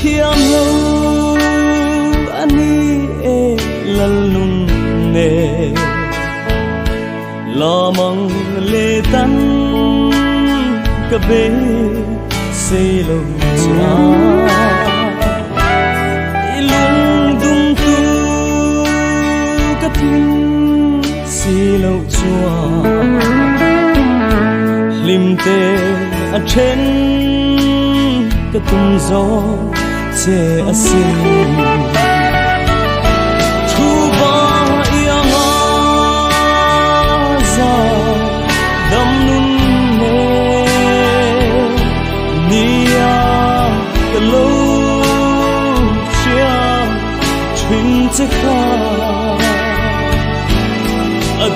khiam lo ani e lalun ne lo mong le tan ka be se lo cha ilung dum tu ka pin si lo chua lim te a chen ka tum zo che a sin thu ba ya nga za dam nun ne nia ka lo chia chin che kha a